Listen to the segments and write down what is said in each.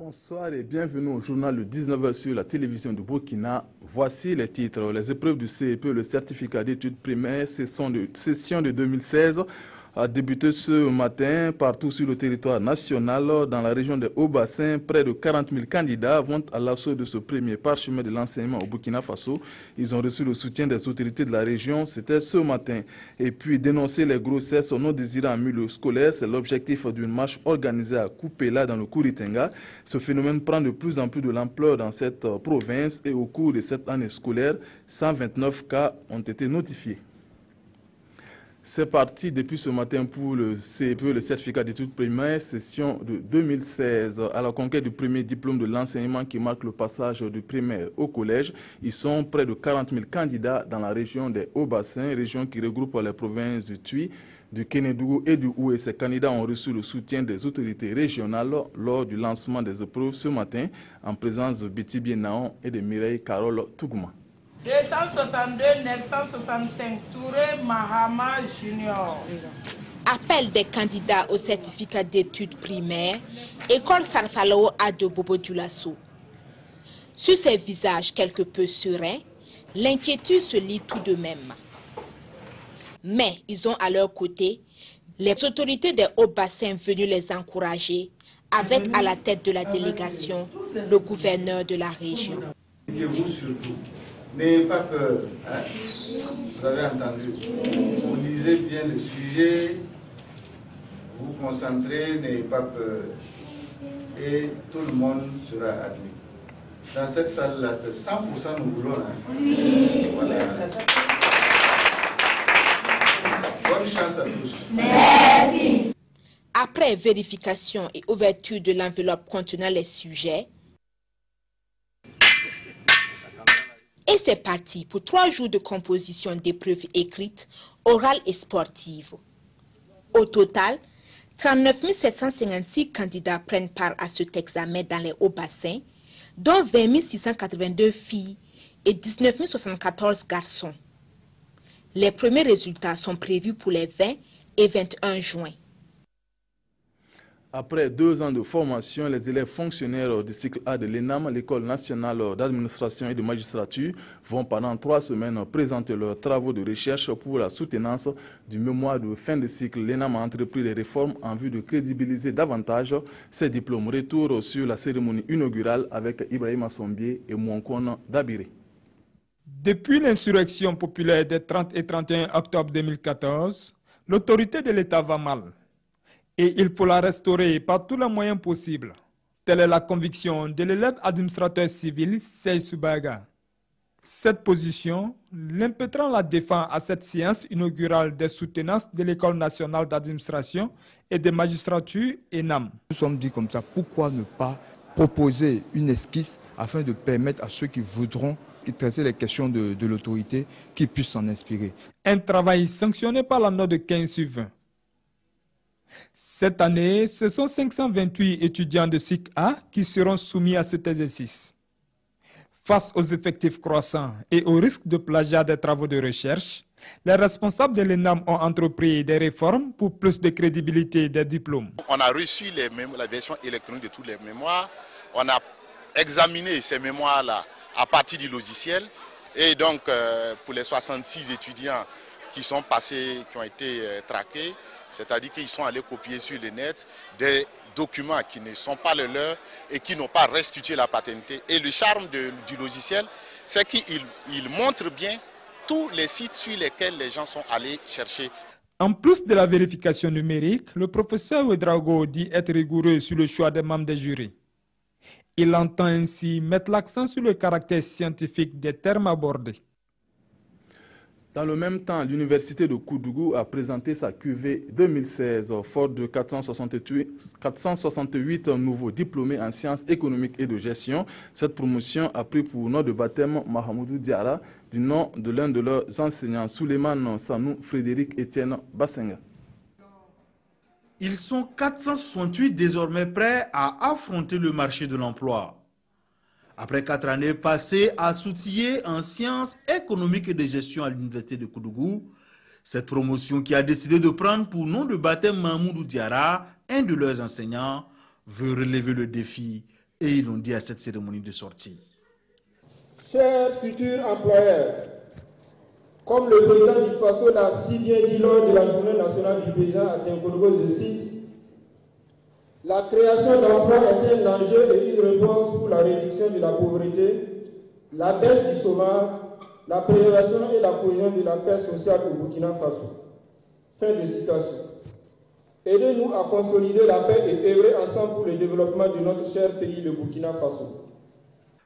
Bonsoir et bienvenue au journal de 19h sur la télévision du Burkina. Voici les titres. Les épreuves du CEP, le certificat d'études primaires, session de 2016, a débuté ce matin partout sur le territoire national. Dans la région des Hauts-Bassins, près de 40 000 candidats vont à l'assaut de ce premier parchemin de l'enseignement au Burkina Faso. Ils ont reçu le soutien des autorités de la région, c'était ce matin. Et puis dénoncer les grossesses non désirées en milieu scolaire, c'est l'objectif d'une marche organisée à Koupela dans le Kouritenga. Ce phénomène prend de plus en plus de l'ampleur dans cette province et au cours de cette année scolaire, 129 cas ont été notifiés. C'est parti depuis ce matin pour le CEP, le certificat d'études primaires, session de 2016. À la conquête du premier diplôme de l'enseignement qui marque le passage du primaire au collège, ils sont près de 40 000 candidats dans la région des Hauts-Bassins, région qui regroupe les provinces du Tui, du Kénédougou et du Houé. Ces candidats ont reçu le soutien des autorités régionales lors du lancement des épreuves ce matin, en présence de Betty Bienaon et de Mireille Carole Tougouma. 262 965 Touré Mahama Junior. Appel des candidats au certificat d'études primaires, École Sarfalao Ado Bobo Dioulasso. Sur ces visages quelque peu sereins, l'inquiétude se lit tout de même. Mais ils ont à leur côté les autorités des Hauts-Bassins venues les encourager, avec à la tête de la délégation le gouverneur de la région. Et vous surtout, n'ayez pas peur, hein? Vous avez entendu. Vous lisez bien le sujet, vous concentrez, n'ayez pas peur. Et tout le monde sera admis. Dans cette salle-là, c'est 100% nous voulons. Hein? Oui. Voilà. Bonne chance à tous. Merci. Après vérification et ouverture de l'enveloppe contenant les sujets, et c'est parti pour 3 jours de composition d'épreuves écrites, orales et sportives. Au total, 39 756 candidats prennent part à cet examen dans les Hauts-Bassins, dont 20 682 filles et 19 074 garçons. Les premiers résultats sont prévus pour les 20 et 21 juin. Après 2 ans de formation, les élèves fonctionnaires du cycle A de l'ENAM, l'École nationale d'administration et de magistrature, vont pendant 3 semaines présenter leurs travaux de recherche pour la soutenance du mémoire de fin de cycle. L'ENAM a entrepris des réformes en vue de crédibiliser davantage ces diplômes. Retour sur la cérémonie inaugurale avec Ibrahima Sombié et Mouankon Dabiré. Depuis l'insurrection populaire des 30 et 31 octobre 2014, l'autorité de l'État va mal. Et il faut la restaurer par tous les moyens possibles. Telle est la conviction de l'élève administrateur civil Sey Soubaga. Cette position, l'impétrant la défend à cette séance inaugurale des soutenances de l'École nationale d'administration et de magistrature ENAM. Nous sommes dit comme ça, pourquoi ne pas proposer une esquisse afin de permettre à ceux qui voudront traiter les questions de l'autorité qu'ils puissent s'en inspirer. Un travail sanctionné par la note de 15/20. Cette année, ce sont 528 étudiants de cycle A qui seront soumis à cet exercice. Face aux effectifs croissants et au risque de plagiat des travaux de recherche, les responsables de l'ENAM ont entrepris des réformes pour plus de crédibilité des diplômes. On a reçu la version électronique de tous les mémoires, on a examiné ces mémoires-là à partir du logiciel et donc pour les 66 étudiants qui sont passés, qui ont été traqués, c'est-à-dire qu'ils sont allés copier sur le net des documents qui ne sont pas les leurs et qui n'ont pas restitué la paternité. Et le charme du logiciel, c'est qu'il montre bien tous les sites sur lesquels les gens sont allés chercher. En plus de la vérification numérique, le professeur Ouedraogo dit être rigoureux sur le choix des membres des jurys. Il entend ainsi mettre l'accent sur le caractère scientifique des termes abordés. Dans le même temps, l'université de Koudougou a présenté sa cuvée 2016, forte de 468 nouveaux diplômés en sciences économiques et de gestion. Cette promotion a pris pour nom de baptême Mahamoudou Diara, du nom de l'un de leurs enseignants, Souleymane Sanou Frédéric Etienne Bassenga. Ils sont 468 désormais prêts à affronter le marché de l'emploi. Après 4 années passées à s'outiller en sciences économiques et de gestion à l'université de Koudougou, cette promotion qui a décidé de prendre pour nom de baptême Mahmoudou Diara, un de leurs enseignants, veut relever le défi Et ils l'ont dit à cette cérémonie de sortie. Chers futurs employeurs, comme le président du Faso l'a si bien dit lors de la journée nationale du paysan à Tinkonogo, je cite, la création d'emplois est un enjeu et une réponse pour la réduction de la pauvreté, la baisse du chômage, la préservation et la cohésion de la paix sociale au Burkina Faso. Fin de citation. Aidez-nous à consolider la paix et œuvrer ensemble pour le développement de notre cher pays, le Burkina Faso.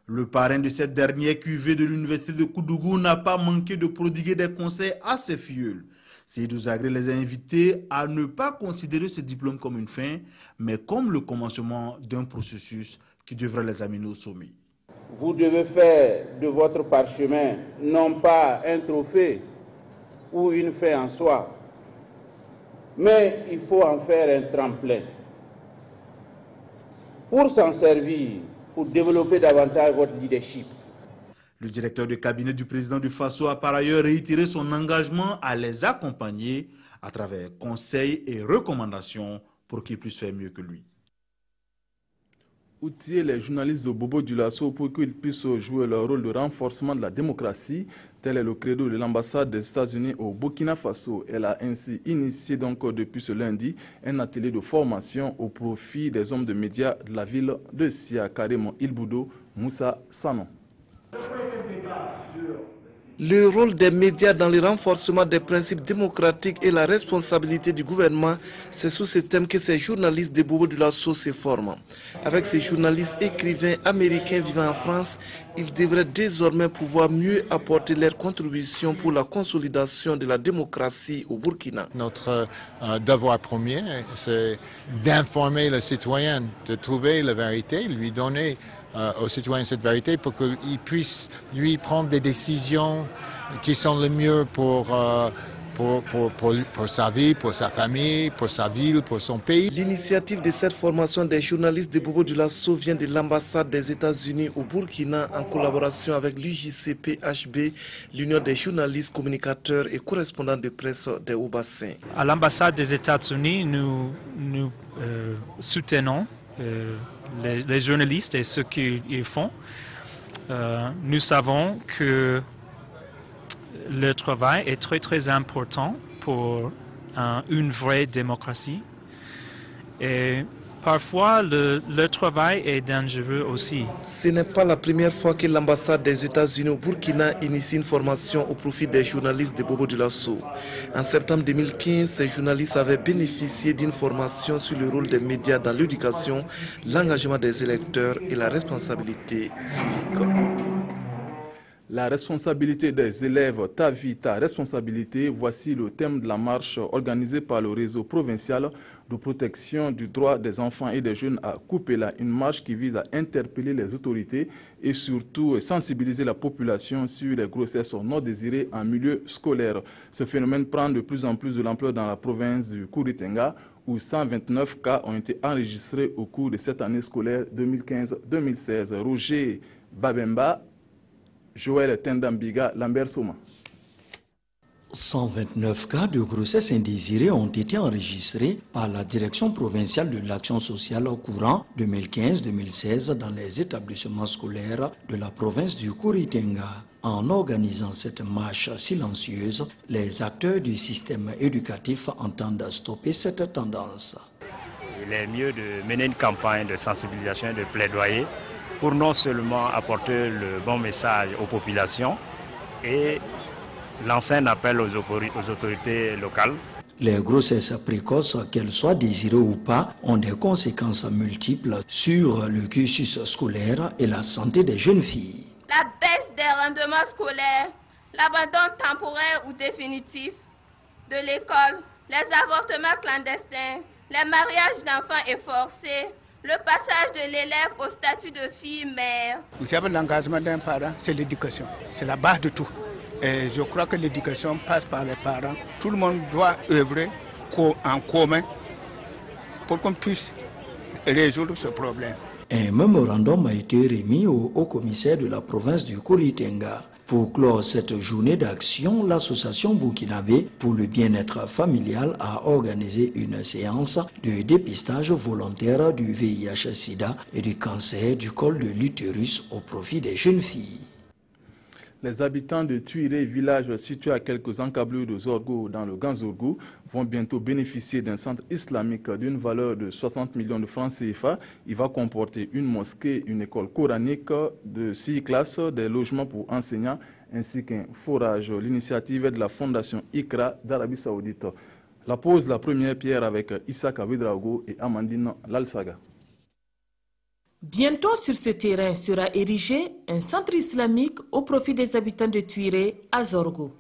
Le parrain de cette dernière cuvée de l'université de Koudougou n'a pas manqué de prodiguer des conseils à ses filleuls. Seydou Zagré les a invités à ne pas considérer ce diplôme comme une fin, mais comme le commencement d'un processus qui devrait les amener au sommet. Vous devez faire de votre parchemin non pas un trophée ou une fin en soi, mais il faut en faire un tremplin pour s'en servir, pour développer davantage votre leadership. Le directeur de cabinet du président du Faso a par ailleurs réitéré son engagement à les accompagner à travers conseils et recommandations pour qu'ils puissent faire mieux que lui. Outiller les journalistes de Bobo Dioulasso pour qu'ils puissent jouer leur rôle de renforcement de la démocratie. Tel est le credo de l'ambassade des États-Unis au Burkina Faso. Elle a ainsi initié donc depuis ce lundi un atelier de formation au profit des hommes de médias de la ville de Sia, Karemo Ilboudo, Moussa Sanon. Le rôle des médias dans le renforcement des principes démocratiques et la responsabilité du gouvernement, c'est sous ce thème que ces journalistes de Bobo Dioulasso se forment. Avec ces journalistes écrivains américains vivant en France, ils devraient désormais pouvoir mieux apporter leur contribution pour la consolidation de la démocratie au Burkina. Notre devoir premier, c'est d'informer le citoyen, de trouver la vérité, lui donner aux citoyens cette vérité pour qu'ils puissent lui prendre des décisions qui sont les mieux pour sa vie, pour sa famille, pour sa ville, pour son pays. L'initiative de cette formation des journalistes de Bobo Dioulasso vient de l'ambassade des États-Unis au Burkina en collaboration avec l'UJCP-HB, l'Union des journalistes, communicateurs et correspondants de presse des Hauts-Bassins. À l'ambassade des États-Unis, nous soutenons les journalistes et ce qu'ils font. Nous savons que le travail est très important pour une vraie démocratie. Et parfois, le travail est dangereux aussi. Ce n'est pas la première fois que l'ambassade des États-Unis au Burkina initie une formation au profit des journalistes de Bobo Dioulasso. En septembre 2015, ces journalistes avaient bénéficié d'une formation sur le rôle des médias dans l'éducation, l'engagement des électeurs et la responsabilité civique. La responsabilité des élèves, ta vie, ta responsabilité, voici le thème de la marche organisée par le réseau provincial de protection du droit des enfants et des jeunes à Koupéla. Une marche qui vise à interpeller les autorités et surtout sensibiliser la population sur les grossesses non désirées en milieu scolaire. Ce phénomène prend de plus en plus de l'ampleur dans la province du Kouritenga, où 129 cas ont été enregistrés au cours de cette année scolaire 2015-2016. Roger Babemba, Joël Tendambiga, Lambert Soma. 129 cas de grossesse indésirée ont été enregistrés par la Direction provinciale de l'action sociale au courant 2015-2016 dans les établissements scolaires de la province du Kouritenga. En organisant cette marche silencieuse, les acteurs du système éducatif entendent stopper cette tendance. Il est mieux de mener une campagne de sensibilisation et de plaidoyer pour non seulement apporter le bon message aux populations et lancer un appel aux autorités locales. Les grossesses précoces, qu'elles soient désirées ou pas, ont des conséquences multiples sur le cursus scolaire et la santé des jeunes filles. La baisse des rendements scolaires, l'abandon temporaire ou définitif de l'école, les avortements clandestins, les mariages d'enfants et forcés, le passage de l'élève au statut de fille-mère. Vous savez, l'engagement d'un parent, c'est l'éducation. C'est la base de tout. Et je crois que l'éducation passe par les parents. Tout le monde doit œuvrer en commun pour qu'on puisse résoudre ce problème. Un mémorandum a été remis au haut-commissaire de la province du Kouritenga Pour clore cette journée d'action, l'association burkinabé pour le bien-être familial a organisé une séance de dépistage volontaire du VIH-Sida et du cancer du col de l'utérus au profit des jeunes filles. Les habitants de Tuiré, village situé à quelques encablures de Zorgo dans le Ganzourgou, vont bientôt bénéficier d'un centre islamique d'une valeur de 60 millions de francs CFA. Il va comporter une mosquée, une école coranique de 6 classes, des logements pour enseignants ainsi qu'un forage. L'initiative est de la Fondation ICRA d'Arabie Saoudite. La pose la première pierre avec Issaka Ouedraogo et Amandine Lalsaga. Bientôt sur ce terrain sera érigé un centre islamique au profit des habitants de Tuiré à Zorgo.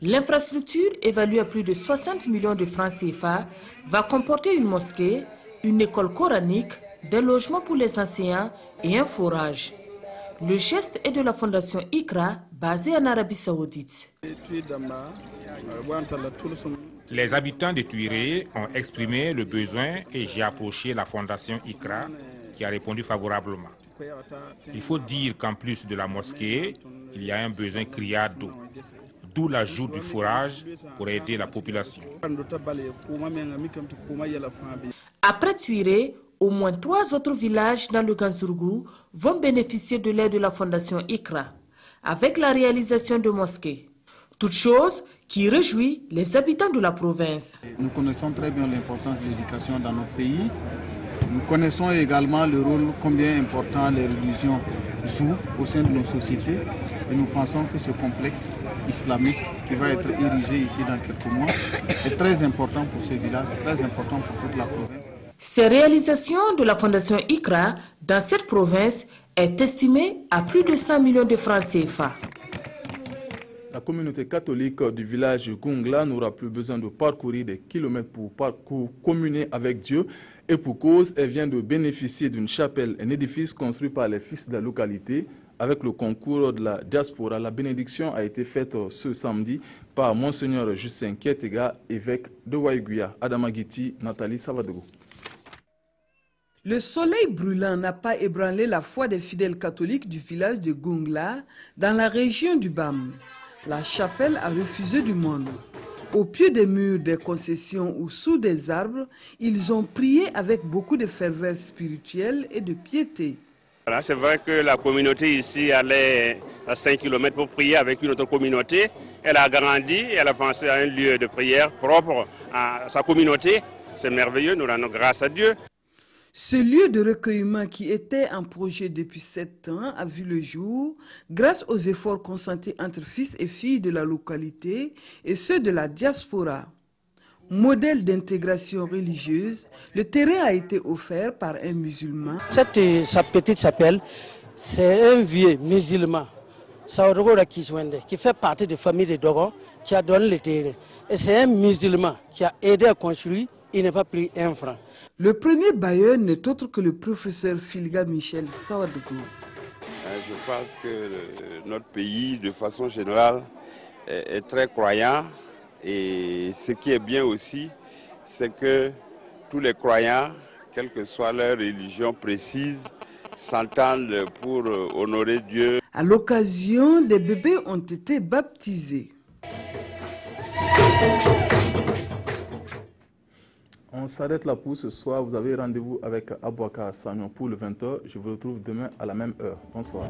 L'infrastructure, évaluée à plus de 60 millions de francs CFA, va comporter une mosquée, une école coranique, des logements pour les enseignants et un forage. Le geste est de la fondation ICRA, basée en Arabie Saoudite. Les habitants de Tuiré ont exprimé le besoin et j'ai approché la fondation ICRA qui a répondu favorablement. Il faut dire qu'en plus de la mosquée, il y a un besoin criard d'eau, d'où l'ajout du forage pour aider la population. Après Tuiré, au moins 3 autres villages dans le Ganzourgou vont bénéficier de l'aide de la fondation ICRA, avec la réalisation de mosquées. Toute chose qui réjouit les habitants de la province. Nous connaissons très bien l'importance de l'éducation dans notre pays. Nous connaissons également le rôle combien important les religions jouent au sein de nos sociétés et nous pensons que ce complexe islamique qui va être érigé ici dans quelques mois est très important pour ce village, très important pour toute la province. Ces réalisations de la fondation ICRA dans cette province est estimée à plus de 100 millions de francs CFA. La communauté catholique du village Gungla n'aura plus besoin de parcourir des kilomètres pour communier avec Dieu. Et pour cause, elle vient de bénéficier d'une chapelle, un édifice construit par les fils de la localité. Avec le concours de la diaspora, la bénédiction a été faite ce samedi par Monseigneur Justin Kietega, évêque de Waïguya. Adamagiti, Nathalie Savadogo. Le soleil brûlant n'a pas ébranlé la foi des fidèles catholiques du village de Gungla, dans la région du Bam. La chapelle a refusé du monde. Au pied des murs des concessions ou sous des arbres, ils ont prié avec beaucoup de ferveur spirituelle et de piété. Voilà, c'est vrai que la communauté ici allait à 5 km pour prier avec une autre communauté. Elle a grandi, elle a pensé à un lieu de prière propre à sa communauté. C'est merveilleux, nous rendons grâce à Dieu. Ce lieu de recueillement qui était un projet depuis 7 ans a vu le jour grâce aux efforts consentis entre fils et filles de la localité et ceux de la diaspora. Modèle d'intégration religieuse, le terrain a été offert par un musulman. Sa petite chapelle, c'est un vieux musulman, Saodogo Rakiswende, qui fait partie de la famille de Dogon, qui a donné le terrain. Et c'est un musulman qui a aidé à construire, il n'a pas pris un franc. Le premier bailleur n'est autre que le professeur Filga Michel Sawadougou. Je pense que notre pays, de façon générale, est très croyant. Et ce qui est bien aussi, c'est que tous les croyants, quelle que soit leur religion précise, s'entendent pour honorer Dieu. À l'occasion, des bébés ont été baptisés. On s'arrête là pour ce soir. Vous avez rendez-vous avec Abouaka Sagnon pour le 20h. Je vous retrouve demain à la même heure. Bonsoir.